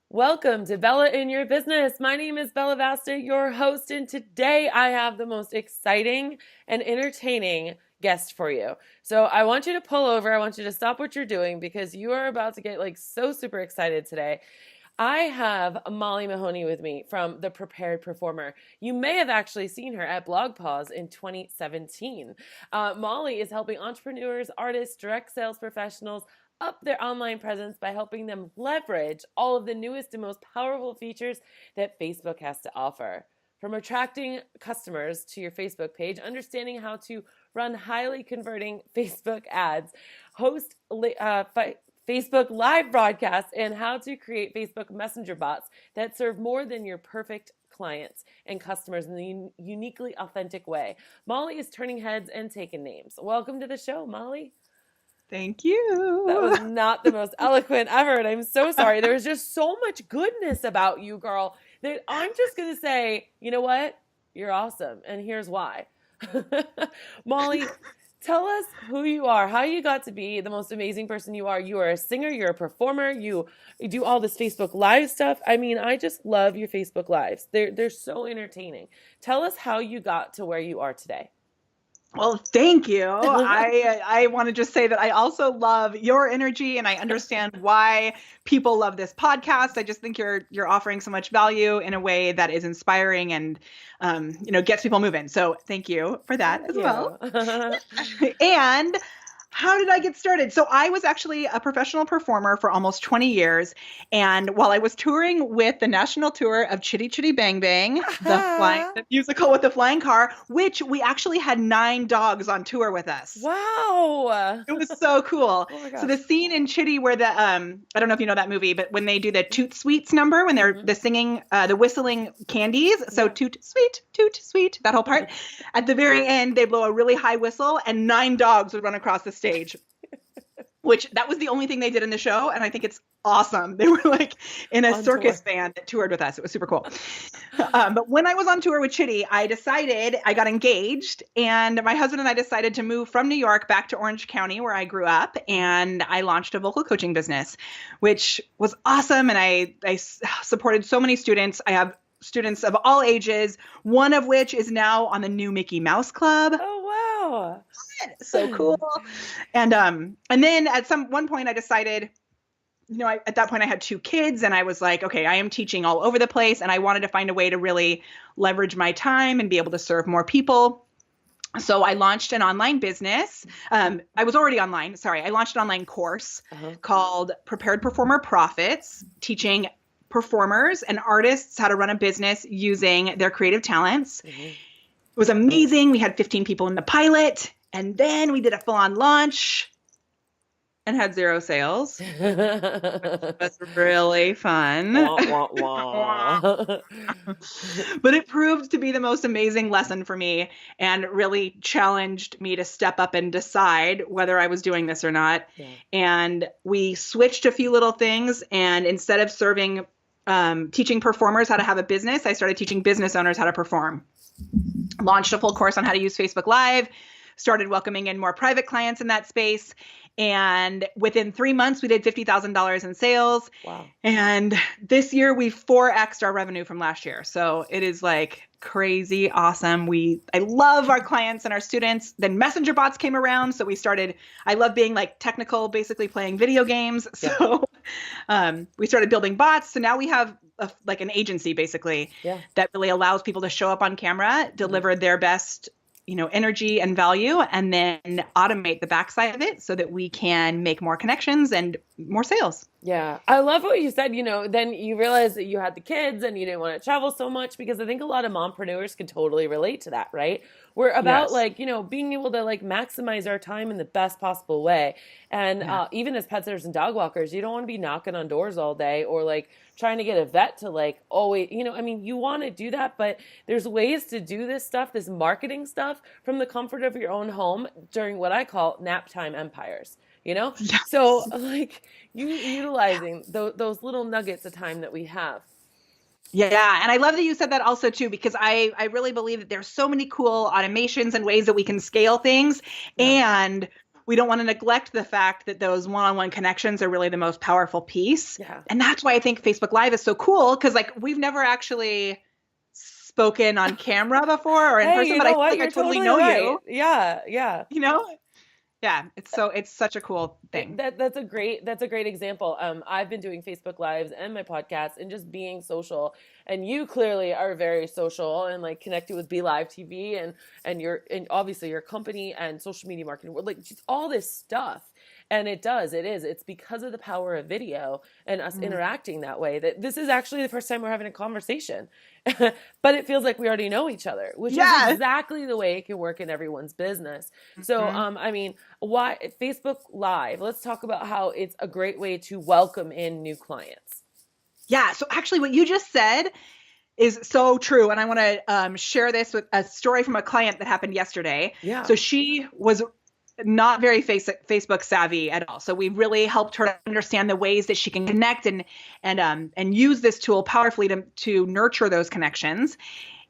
Welcome to Bella in Your Business. My name is Bella Vasta, your host, and today I have the most exciting and entertaining guest for you. So I want you to pull over. I want you to stop what you're doing because you are about to get so super excited today. I have Molly Mahoney with me from The Prepared Performer. You may have actually seen her at Blog Pause in 2017. Molly is helping entrepreneurs, artists, direct sales professionals up their online presence by helping them leverage all of the newest and most powerful features that Facebook has to offer. From attracting customers to your Facebook page, understanding how to run highly converting Facebook ads, host Facebook live broadcasts, and how to create Facebook Messenger bots that serve more than your perfect clients and customers in a uniquely authentic way. Molly is turning heads and taking names. Welcome to the show, Molly. Thank That you. was not the most eloquent ever, and I'm so sorry. There was just so much goodness about you, girl, that I'm just going to say, you know what? You're awesome, and here's why. Molly, tell us who you are, how you got to be the most amazing person you are. You are a singer, you're a performer, you do all this Facebook Live stuff. I mean, I just love your Facebook Lives. They're so entertaining. Tell us how you got to where you are today. Well, thank you. I want to just say that I also love your energy and I understand why people love this podcast. I just think you're offering so much value in a way that is inspiring and gets people moving. So thank you for that Thank as well. you. And how did I get started? So I was actually a professional performer for almost 20 years. And while I was touring with the national tour of Chitty Chitty Bang Bang, the musical with the flying car, which we actually had 9 dogs on tour with us. Wow. It was so cool. Oh my gosh. So the scene in Chitty where the I don't know if you know that movie, but when they do the Toot Sweets number, when they're the singing, the whistling candies. So Yeah. toot sweet, that whole part. At the very end, they blow a really high whistle and 9 dogs would run across the stage. Which that was the only thing they did in the show. And I think it's awesome. They were like in a circus band that toured with us. It was super cool. But when I was on tour with Chitty, I got engaged and my husband and I decided to move from New York back to Orange County where I grew up. And I launched a vocal coaching business, which was awesome. And I supported so many students. I have students of all ages, one of which is now on the new Mickey Mouse Club. Oh, wow. So cool. And then at one point I decided, at that point I had 2 kids and I was like, okay, I am teaching all over the place and I wanted to find a way to really leverage my time and be able to serve more people. So I launched an online business. I was already online. Sorry. I launched an online course called Prepared Performer Profits, teaching performers and artists how to run a business using their creative talents. It was amazing. We had 15 people in the pilot. And then we did a full-on launch and had 0 sales. It was really fun. Wah, wah, wah. But it proved to be the most amazing lesson for me and really challenged me to step up and decide whether I was doing this or not. Yeah. And we switched a few little things. And instead of teaching performers how to have a business, I started teaching business owners how to perform. Launched a full course on how to use Facebook Live, started welcoming in more private clients in that space. And within 3 months, we did $50,000 in sales. Wow. And this year we 4x'd our revenue from last year. So it is like crazy awesome. I love our clients and our students. Then messenger bots came around. So I love being like technical, basically playing video games. So we started building bots. So now we have like an agency basically that really allows people to show up on camera, deliver their best energy and value, and then automate the backside of it so that we can make more connections and more sales. Yeah. I love what you said, then you realized that you had the kids and you didn't want to travel so much, because I think a lot of mompreneurs can totally relate to that, right? We're about being able to maximize our time in the best possible way. And even as pet sitters and dog walkers, you don't want to be knocking on doors all day or trying to get a vet to always, you want to do that, but there's ways to do this stuff, this marketing stuff from the comfort of your own home during what I call nap time empires. Yes. So you utilizing those little nuggets of time that we have. Yeah. And I love that you said that also too, because I really believe that there's so many cool automations and ways that we can scale things. Yeah. And we don't want to neglect the fact that those one-on-one connections are really the most powerful piece. Yeah. And that's why I think Facebook Live is so cool, because like we've never actually spoken on camera before or in Hey, person, you but I know feel what? like I You're totally totally know right. you, Yeah, yeah. you know? Yeah, it's such a cool thing. That's a great example. I've been doing Facebook Lives and my podcast and just being social. And you clearly are very social and like connected with Be Live TV and obviously your company and social media marketing, like just all this stuff. And it's because of the power of video and us interacting that way that this is actually the first time we're having a conversation. But it feels like we already know each other, which is exactly the way it can work in everyone's business. So, I mean, why Facebook Live? Let's talk about how it's a great way to welcome in new clients. Yeah. So actually what you just said is so true. And I want to share this with a story from a client that happened yesterday. Yeah. So she was not very Facebook savvy at all. So we really helped her understand the ways that she can connect and use this tool powerfully to nurture those connections.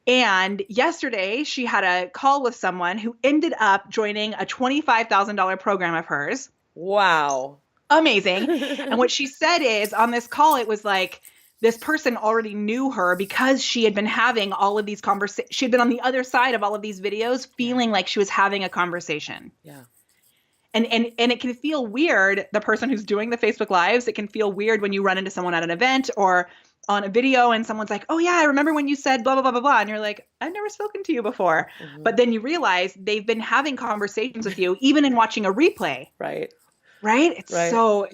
And yesterday she had a call with someone who ended up joining a $25,000 program of hers. Wow. Amazing. And what she said is on this call, it was like, this person already knew her because she had been having all of these conversations. She had been on the other side of all of these videos, feeling like she was having a conversation. Yeah. And it can feel weird, the person who's doing the Facebook Lives, it can feel weird when you run into someone at an event or on a video and someone's like, oh yeah, I remember when you said blah, blah, blah, blah, blah. And you're like, I've never spoken to you before. But then you realize they've been having conversations with you, even in watching a replay. Right. Right? It's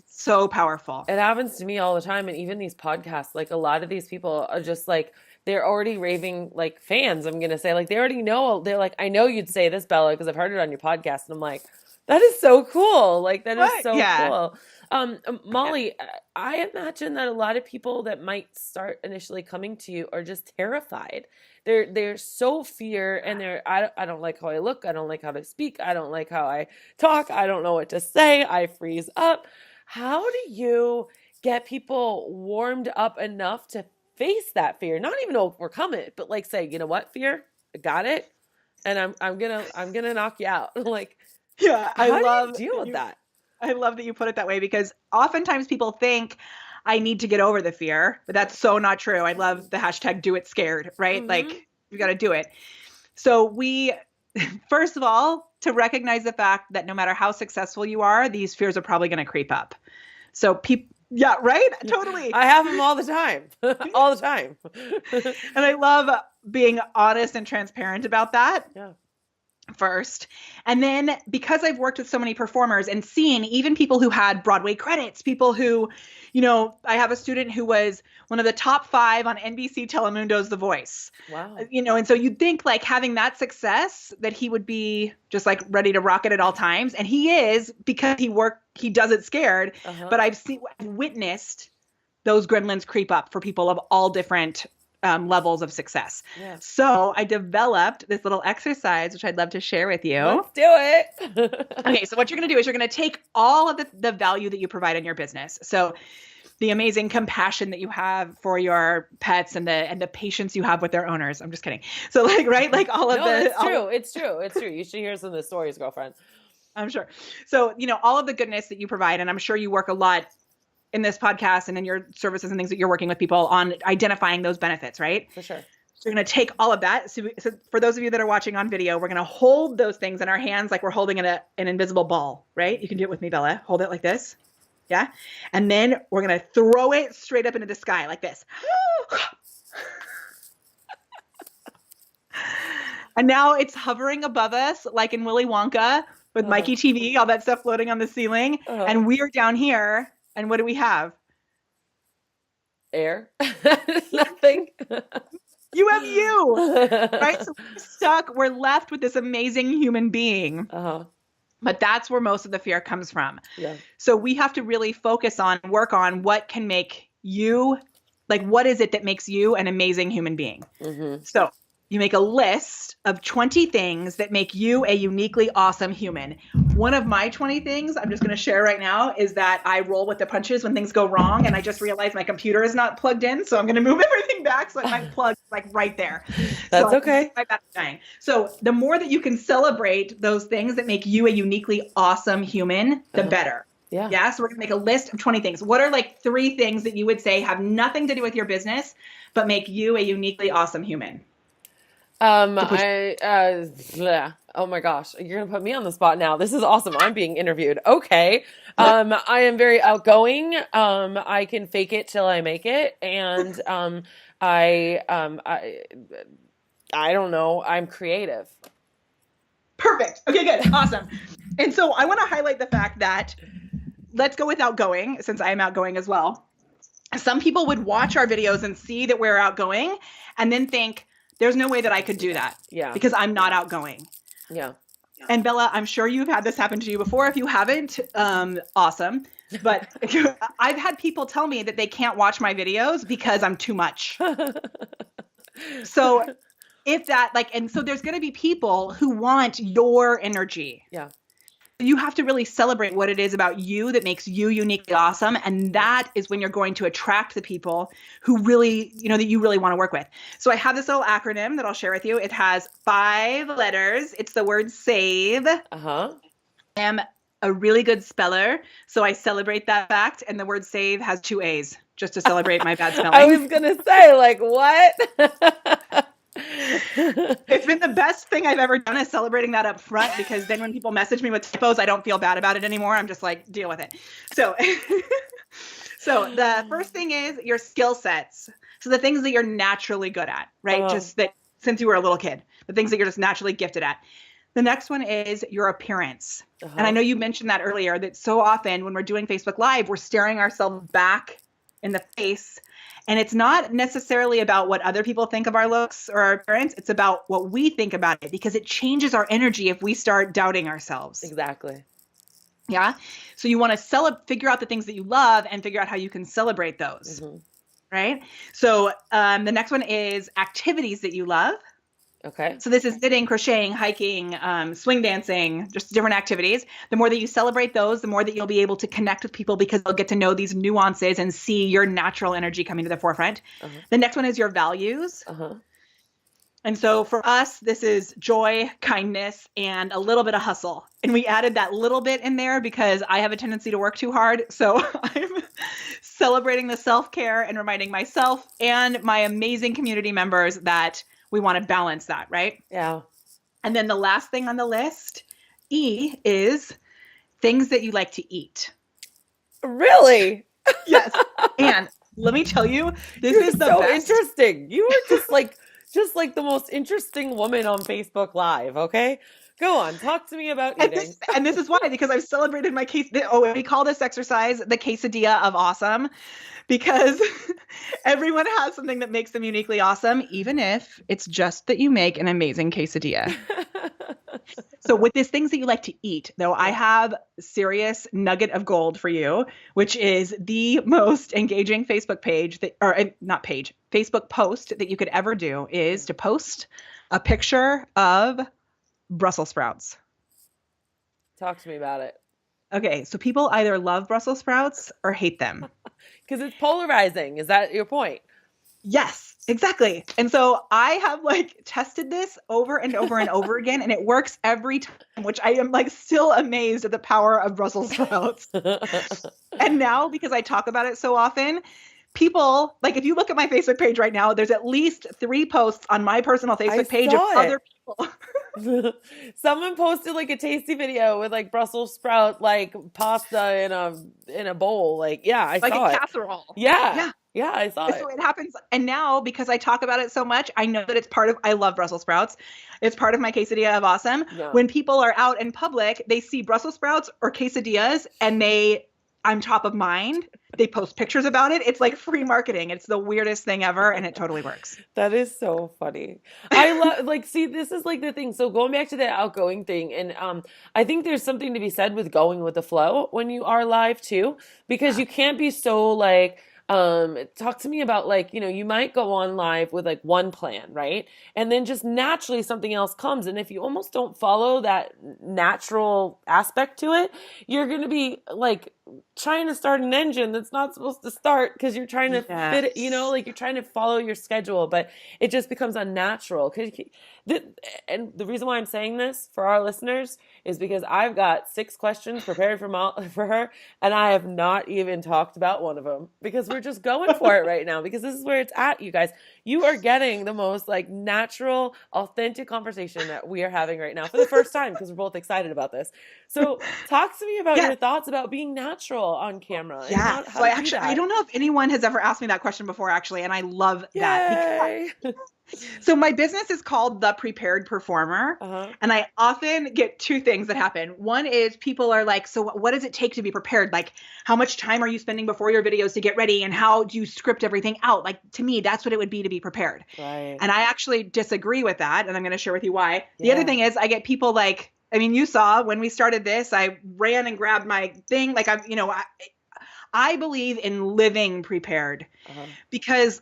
so powerful. It happens to me all the time. And even these podcasts, like a lot of these people are just like, they're already raving like fans. I'm going to say like, they already know. They're like, I know you'd say this, Bella, because I've heard it on your podcast. And I'm like, that is so cool. Like that is so cool. Molly, I imagine that a lot of people that might start initially coming to you are just terrified. They're so fear and I don't like how I look. I don't like how I speak. I don't like how I talk. I don't know what to say. I freeze up. How do you get people warmed up enough to face that fear? Not even overcome it, but like say, you know what, fear? I got it. And I'm gonna knock you out. Like, yeah, how do you deal with that? I love that you put it that way because oftentimes people think I need to get over the fear, but that's so not true. I love the hashtag do it scared, right? Like you got to do it. So we, first of all, to recognize the fact that no matter how successful you are, these fears are probably going to creep up. So yeah, right? Totally. I have them all the time, all the time. And I love being honest and transparent about that. Yeah. First. And then because I've worked with so many performers and seen even people who had Broadway credits, people who, you know, I have a student who was one of the top 5 on NBC Telemundo's The Voice. Wow. You know, and so you'd think like having that success that he would be just like ready to rock it at all times. And he is because he does it scared. But I've witnessed those gremlins creep up for people of all different levels of success. Yeah. So I developed this little exercise, which I'd love to share with you. Let's do it. Okay. So what you're going to do is you're going to take all of the value that you provide in your business. So the amazing compassion that you have for your pets and the patience you have with their owners. I'm just kidding. So like, right. Like all of it's true. It's true. It's true. You should hear some of the stories, girlfriend. I'm sure. So, you know, all of the goodness that you provide, and I'm sure you work a lot in this podcast and in your services and things that you're working with people on identifying those benefits, right? For sure. So we're going to take all of that. So for those of you that are watching on video, we're going to hold those things in our hands like we're holding an invisible ball, right? You can do it with me, Bella. Hold it like this. Yeah. And then we're going to throw it straight up into the sky like this. And now it's hovering above us like in Willy Wonka with Mikey TV, all that stuff floating on the ceiling. And we're down here. And what do we have? Air. Nothing. You have you, right? So we're stuck. We're left with this amazing human being. But that's where most of the fear comes from. Yeah. So we have to really focus on, work on what can make you, like what is it that makes you an amazing human being? So you make a list of 20 things that make you a uniquely awesome human. one of my 20 things I'm just going to share right now is that I roll with the punches when things go wrong, and I just realized my computer is not plugged in, so I'm going to move everything back so my plug is like right there. So That's okay. my battery's dying. So the more that you can celebrate those things that make you a uniquely awesome human, the better. Yeah. Yeah. So we're going to make a list of 20 things. What are like 3 things that you would say have nothing to do with your business, but make you a uniquely awesome human? Oh my gosh, you're gonna put me on the spot now. This is awesome. I'm being interviewed. Okay. I am very outgoing. I can fake it till I make it. And, I, um, I, I don't know. I'm creative. Perfect. Okay, good. Awesome. And so I want to highlight the fact that let's go with outgoing, since I am outgoing as well. Some people would watch our videos and see that we're outgoing and then think, there's no way that I could do that. Yeah. Because I'm not outgoing. Yeah. And Bella, I'm sure you've had this happen to you before. If you haven't, awesome. But I've had people tell me that they can't watch my videos because I'm too much. So if that and so there's going to be people who want your energy. Yeah. You have to really celebrate what it is about you that makes you uniquely awesome. And that is when you're going to attract the people who really, that you really want to work with. So I have this little acronym that I'll share with you. It has 5 letters. It's the word SAVE. Uh-huh. I'm a really good speller, so I celebrate that fact. And the word SAVE has 2 A's, just to celebrate my bad spelling. I was going to say, what? It's been the best thing I've ever done is celebrating that up front, because then when people message me with typos, I don't feel bad about it anymore. I'm just like, deal with it. So, so the first thing is your skill sets. So the things that you're naturally good at, right? Just that since you were a little kid, the things that you're just naturally gifted at. The next one is your appearance. And I know you mentioned that earlier, that so often when we're doing Facebook Live, we're staring ourselves back in the face. And it's not necessarily about what other people think of our looks or our appearance. It's about what we think about it, because it changes our energy if we start doubting ourselves. Exactly. Yeah. So you want to figure out the things that you love and figure out how you can celebrate those. Mm-hmm. Right. So the next one is activities that you love. Okay. So this is knitting, crocheting, hiking, swing dancing, just different activities. The more that you celebrate those, the more that you'll be able to connect with people, because they'll get to know these nuances and see your natural energy coming to the forefront. The next one is your values. And so for us, this is joy, kindness, and a little bit of hustle. And we added that little bit in there because I have a tendency to work too hard. So I'm celebrating the self-care and reminding myself and my amazing community members that we want to balance that, right? Yeah. And then the last thing on the list, E, is things that you like to eat. Really? Yes. And let me tell you, this is the so best. Interesting. You are just like the most interesting woman on Facebook Live. Okay, go on. Talk to me about eating. And this is why, because I've celebrated my case. We call this exercise the quesadilla of awesome, because everyone has something that makes them uniquely awesome, even if it's just that you make an amazing quesadilla. So with these things that you like to eat, though, I have a serious nugget of gold for you, which is the most engaging Facebook Facebook post that you could ever do, is to post a picture of Brussels sprouts. Talk to me about it. Okay, so people either love Brussels sprouts or hate them. Because it's polarizing. Is that your point? Yes, exactly. And so I have tested this over and over and over again, and it works every time, which I am still amazed at the power of Brussels sprouts. And now, because I talk about it so often, people, if you look at my Facebook page right now, there's at least 3 posts on my personal Facebook page of other people. Someone posted a tasty video with Brussels sprout pasta in a bowl. Yeah, I saw it. Like a casserole. Yeah, I saw it. So it happens. And now, because I talk about it so much, I know that it's I love Brussels sprouts. It's part of my quesadilla of awesome. Yeah. When people are out in public, they see Brussels sprouts or quesadillas and I'm top of mind. They post pictures about it. It's like free marketing. It's the weirdest thing ever, and it totally works. That is so funny. I love, see, this is the thing. So going back to the outgoing thing, and I think there's something to be said with going with the flow when you are live too, because you can't be so Talk to me about like, you might go on live with like one plan, right? And then just naturally something else comes. And if you almost don't follow that natural aspect to it, you're going to be like trying to start an engine that's not supposed to start because you're trying to fit it, Yes. like you're trying to follow your schedule, but it just becomes unnatural. And the reason why I'm saying this for our listeners is because I've got 6 questions prepared for her, and I have not even talked about one of them because we're just going for it right now because this is where it's at, you guys. You are getting the most like natural, authentic conversation that we are having right now for the first time because we're both excited about this. So talk to me about Yeah. your thoughts about being natural on camera and Yeah. how So to do I that. don't know if anyone has ever asked me that question before, actually. And I love that because Yay. so my business is called The Prepared Performer. Uh-huh. And I often get two things that happen. One is people are like, so what does it take to be prepared? Like, how much time are you spending before your videos to get ready? And how do you script everything out? Like, to me, that's what it would be to be prepared. Right. And I actually disagree with that. And I'm going to share with you why. The other Yeah. thing is I get people like, I mean, you saw when we started this, I ran and grabbed my thing. Like I believe in living prepared Uh-huh. because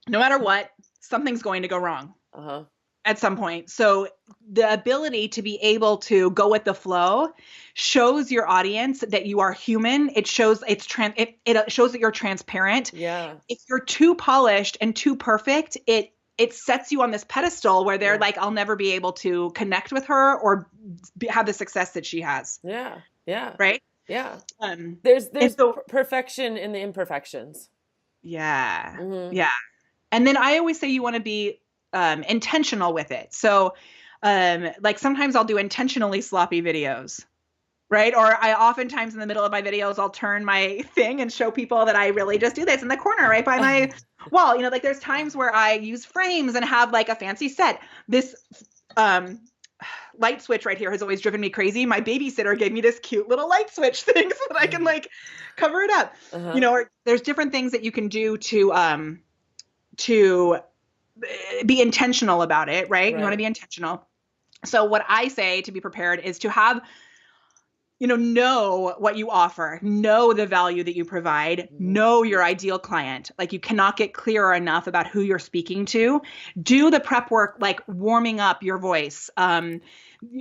no matter what, something's going to go wrong Uh-huh. at some point. So the ability to be able to go with the flow shows your audience that you are human. It shows it shows that you're transparent. Yeah. If you're too polished and too perfect, it sets you on this pedestal where they're Yeah. like, I'll never be able to connect with her or have the success that she has. Yeah. Yeah. Right. Yeah. Um, There's and so, perfection in the imperfections. yeah, Mm-hmm. yeah. And then I always say you want to be intentional with it. So, like sometimes I'll do intentionally sloppy videos, right? Or I oftentimes in the middle of my videos, I'll turn my thing and show people that I really just do this in the corner right by my wall. Like there's times where I use frames and have like a fancy set. This light switch right here has always driven me crazy. My babysitter gave me this cute little light switch thing so that I can like cover it up. Uh-huh. Or there's different things that you can do to be intentional about it, right? You want to be intentional. So what I say to be prepared is to have, know what you offer, know the value that you provide, know your ideal client. Like you cannot get clearer enough about who you're speaking to. Do the prep work, like warming up your voice. I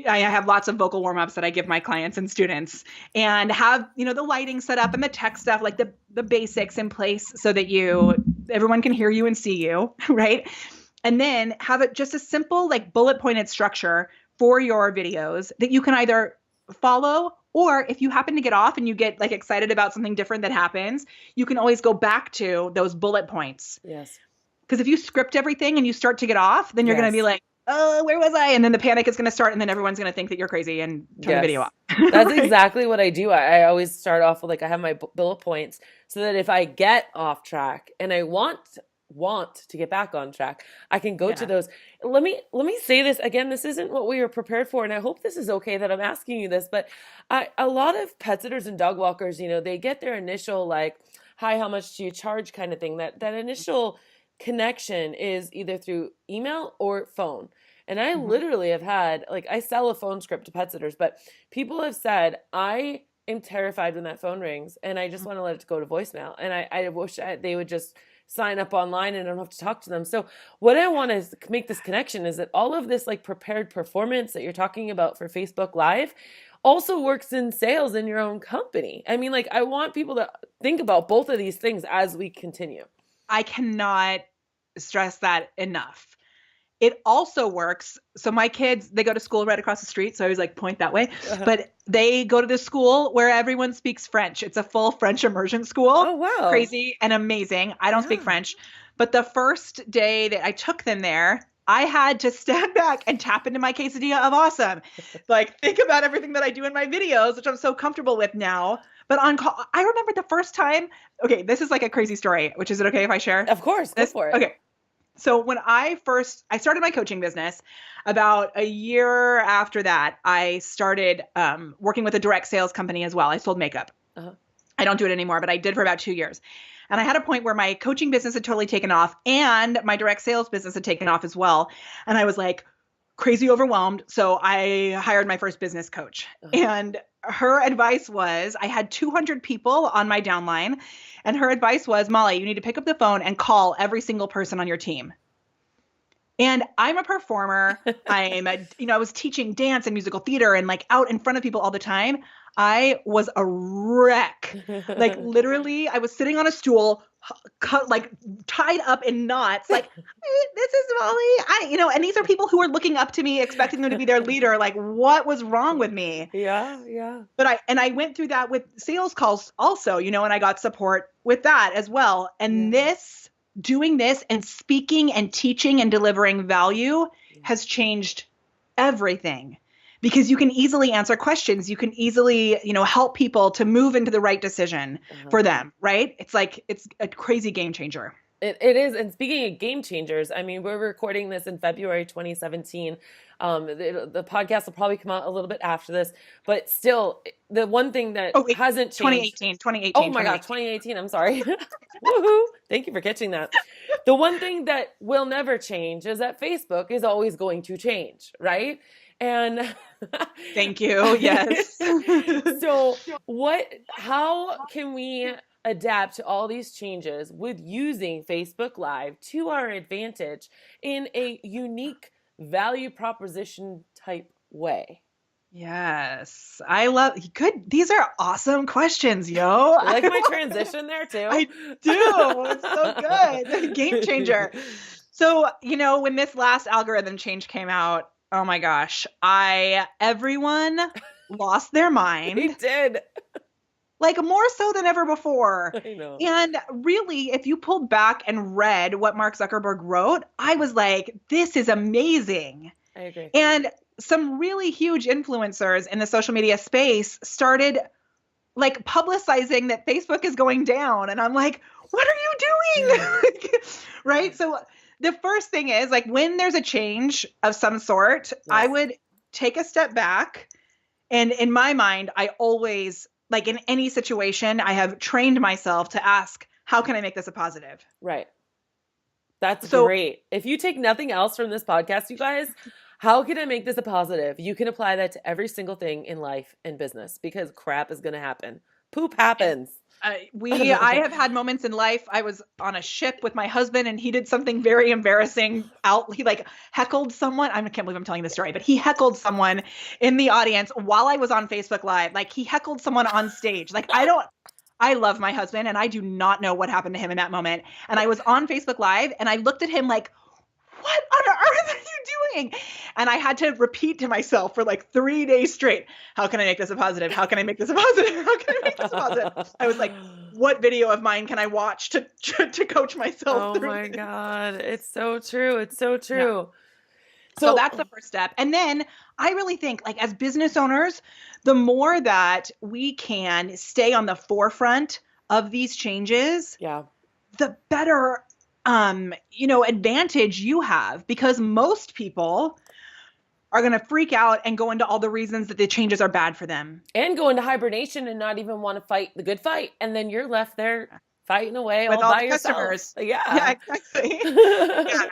have lots of vocal warm-ups that I give my clients and students and have, the lighting set up and the tech stuff, like the basics in place so that everyone can hear you and see you, right? And then have it just a simple, like bullet pointed structure for your videos that you can either follow, or if you happen to get off and you get like excited about something different that happens, you can always go back to those bullet points. Yes. Because if you script everything and you start to get off, then you're going to be like, oh, where was I? And then the panic is going to start and then everyone's going to think that you're crazy and turn the video off. That's right? Exactly what I do. I always start off with like I have my bullet points so that if I get off track and I want to get back on track, I can go to those. Let me say this again. This isn't what we were prepared for, and I hope this is okay that I'm asking you this, but a lot of pet sitters and dog walkers, they get their initial like, hi, how much do you charge kind of thing. That initial connection is either through email or phone. And I literally have had, like, I sell a phone script to pet sitters, but people have said, I am terrified when that phone rings and I just want to let it go to voicemail. And I wish they would just sign up online and I don't have to talk to them. So what I want to make this connection is that all of this like prepared performance that you're talking about for Facebook Live also works in sales in your own company. I mean, like, I want people to think about both of these things as we continue. I cannot stress that enough. It also works. So my kids, they go to school right across the street. So I always like point that way, but they go to the school where everyone speaks French. It's a full French immersion school. Oh, wow. Crazy and amazing. I don't speak French, but the first day that I took them there, I had to stand back and tap into my quesadilla of awesome. Like think about everything that I do in my videos, which I'm so comfortable with now. But on call, I remember the first time, okay, this is like a crazy story, which is it okay if I share? Of course, go for it. Okay. So when I started my coaching business, about a year after that, I started working with a direct sales company as well. I sold makeup. I don't do it anymore, but I did for about 2 years. And I had a point where my coaching business had totally taken off and my direct sales business had taken off as well. And I was like crazy overwhelmed. So I hired my first business coach. And her advice was, I had 200 people on my downline, and her advice was, Molly, you need to pick up the phone and call every single person on your team. And I'm a performer. I was teaching dance and musical theater and like out in front of people all the time. I was a wreck. Like literally, I was sitting on a stool, cut like tied up in knots. Like, hey, this is Molly. And these are people who are looking up to me, expecting them to be their leader. Like, what was wrong with me? Yeah, yeah. But I went through that with sales calls also, and I got support with that as well. And doing this and speaking and teaching and delivering value has changed everything, because you can easily answer questions. You can easily, help people to move into the right decision for them, right? It's a crazy game changer. It is. And speaking of game changers, I mean, we're recording this in February 2017. The podcast will probably come out a little bit after this, but still, the one thing that hasn't changed. 2018. Oh my God, 2018. I'm sorry. Woohoo. Thank you for catching that. The one thing that will never change is that Facebook is always going to change, right? And thank you. Yes. So how can we adapt to all these changes with using Facebook Live to our advantage in a unique value proposition type way? Yes. These are awesome questions, yo. You like my transition there too? I do. It's so good. Game changer. So, when this last algorithm change came out, oh my gosh, everyone lost their mind. They did. Like more so than ever before. I know. And really, if you pulled back and read what Mark Zuckerberg wrote, I was like, this is amazing. I agree. And some really huge influencers in the social media space started like publicizing that Facebook is going down. And I'm like, what are you doing? Right? So the first thing is like when there's a change of some sort, I would take a step back. And in my mind, I always, like in any situation, I have trained myself to ask, how can I make this a positive? Right. That's great. If you take nothing else from this podcast, you guys, how can I make this a positive? You can apply that to every single thing in life and business, because crap is going to happen. Poop happens. I have had moments in life. I was on a ship with my husband and he did something very embarrassing. He like heckled someone. I can't believe I'm telling this story, but he heckled someone in the audience while I was on Facebook Live. Like he heckled someone on stage. Like I love my husband and I do not know what happened to him in that moment. And I was on Facebook Live and I looked at him like, what on earth are you doing? And I had to repeat to myself for like 3 days straight, how can I make this a positive? How can I make this a positive? How can I make this a positive? I was like, what video of mine can I watch to coach myself through? Oh my God. It's so true. It's so true. Yeah. So that's the first step. And then I really think like as business owners, the more that we can stay on the forefront of these changes, the better advantage you have, because most people are going to freak out and go into all the reasons that the changes are bad for them. And go into hibernation and not even want to fight the good fight. And then you're left there fighting away with all by the yourself. Customers. Yeah, exactly. Yeah.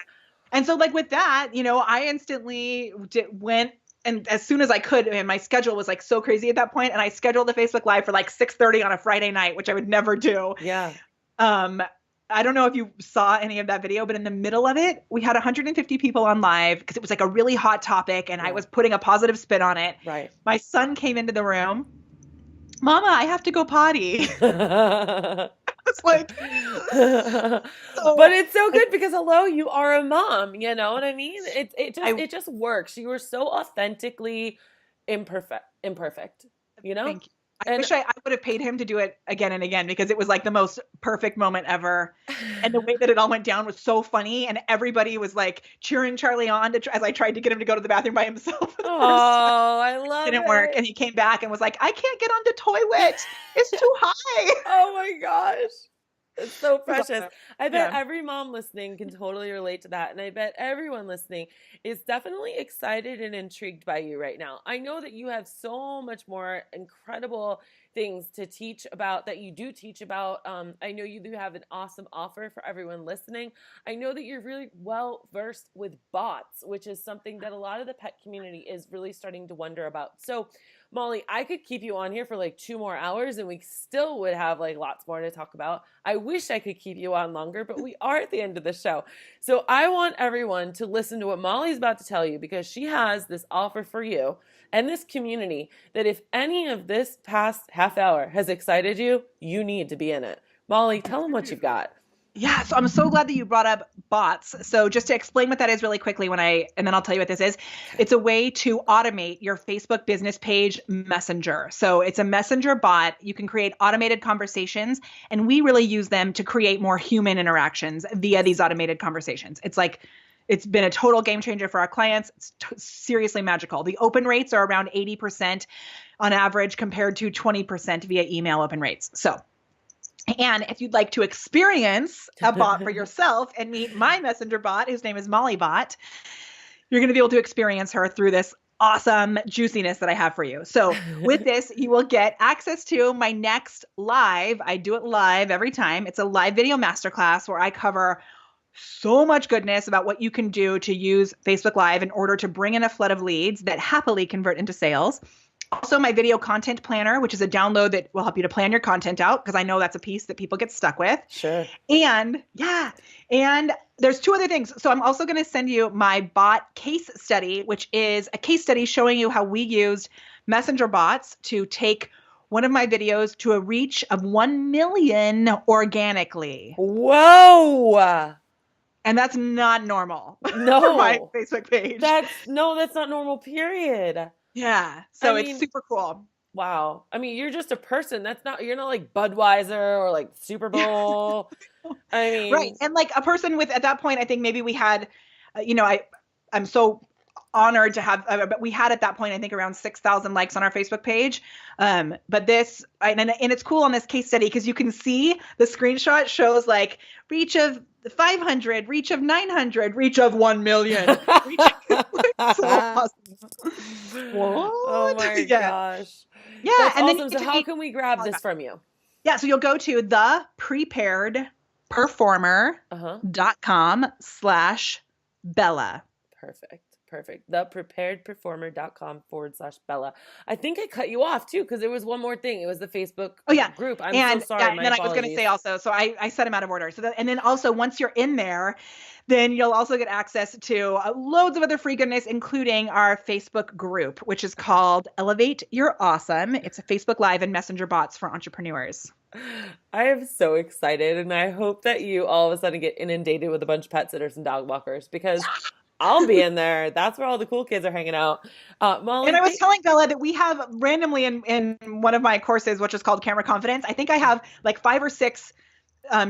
And so like with that, I instantly went, and as soon as I could, and my schedule was like so crazy at that point, and I scheduled the Facebook Live for like 6:30 on a Friday night, which I would never do. Yeah. I don't know if you saw any of that video, but in the middle of it, we had 150 people on live because it was like a really hot topic and I was putting a positive spin on it. Right. My son came into the room. Mama, I have to go potty. It's like, but it's so good because hello, you are a mom. You know what I mean? It just works. You were so authentically imperfect. Thank you. I wish I would have paid him to do it again and again, because it was like the most perfect moment ever. And the way that it all went down was so funny. And everybody was like cheering Charlie on as I tried to get him to go to the bathroom by himself. Oh, I love it. Didn't work. And he came back and was like, I can't get onto toilet. It's too high. Oh my gosh. It's so precious. I bet every mom listening can totally relate to that. And I bet everyone listening is definitely excited and intrigued by you right now. I know that you have so much more incredible things to teach about, that you do teach about. I know you do have an awesome offer for everyone listening. I know that you're really well versed with bots, which is something that a lot of the pet community is really starting to wonder about. So Molly, I could keep you on here for like 2 more hours and we still would have like lots more to talk about. I wish I could keep you on longer, but we are at the end of the show. So I want everyone to listen to what Molly's about to tell you because she has this offer for you and this community that if any of this past half hour has excited you, you need to be in it. Molly, tell them what you've got. Yeah, so I'm so glad that you brought up bots. So just to explain what that is really quickly and then I'll tell you what this is. It's a way to automate your Facebook business page messenger. So it's a messenger bot. You can create automated conversations and we really use them to create more human interactions via these automated conversations. It's been a total game changer for our clients. It's seriously magical. The open rates are around 80% on average compared to 20% via email open rates. And if you'd like to experience a bot for yourself and meet my messenger bot, whose name is Molly Bot, you're going to be able to experience her through this awesome juiciness that I have for you. So with this, you will get access to my next live. I do it live every time. It's a live video masterclass where I cover so much goodness about what you can do to use Facebook Live in order to bring in a flood of leads that happily convert into sales. Also, my video content planner, which is a download that will help you to plan your content out because I know that's a piece that people get stuck with. Sure. And there's two other things. So I'm also going to send you my bot case study, which is a case study showing you how we used messenger bots to take one of my videos to a reach of 1 million organically. Whoa. And that's not normal. No. For my Facebook page. That's not normal, period. Yeah. So it's super cool. Wow. I mean, you're just a person. You're not like Budweiser or like Super Bowl. I mean, right. And like a person with, at that point, I think maybe we had, I'm so honored to have, but we had at that point, I think around 6,000 likes on our Facebook page. But this, and it's cool on this case study because you can see the screenshot shows like reach of 500, reach of 900, reach of 1 million. So awesome. What? Oh my gosh. Yeah. That's and awesome. So how can we grab this from you? Yeah. So you'll go to thepreparedperformer.com/Bella. Perfect. Thepreparedperformer.com/Bella. I think I cut you off too because there was one more thing. It was the Facebook group. I'm so sorry. And then I was going to say also, so I set them out of order. And then also once you're in there, then you'll also get access to loads of other free goodness, including our Facebook group, which is called Elevate Your Awesome. It's a Facebook Live and Messenger bots for entrepreneurs. I am so excited. And I hope that you all of a sudden get inundated with a bunch of pet sitters and dog walkers because I'll be in there. That's where all the cool kids are hanging out. Molly, and I was telling Bella that we have randomly in one of my courses, which is called Camera Confidence. I think I have like 5 or 6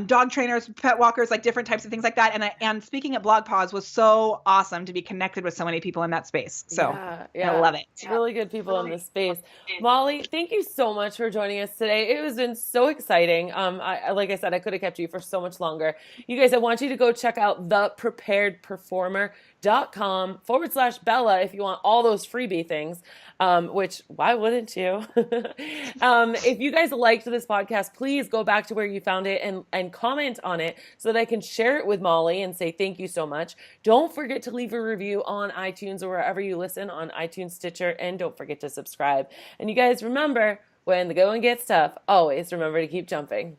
dog trainers, pet walkers, like different types of things like that. And speaking at Blog Pause was so awesome to be connected with so many people in that space. So yeah. I love it. Really good people in this space. Molly, thank you so much for joining us today. It has been so exciting. Like I said, I could have kept you for so much longer. You guys, I want you to go check out thepreparedperformer.com/Bella if you want all those freebie things, which why wouldn't you? If you guys liked this podcast, please go back to where you found it and comment on it so that I can share it with Molly and say thank you so much. Don't forget to leave a review on iTunes or wherever you listen on iTunes, Stitcher, and don't forget to subscribe. And you guys remember, when the going gets tough, always remember to keep jumping.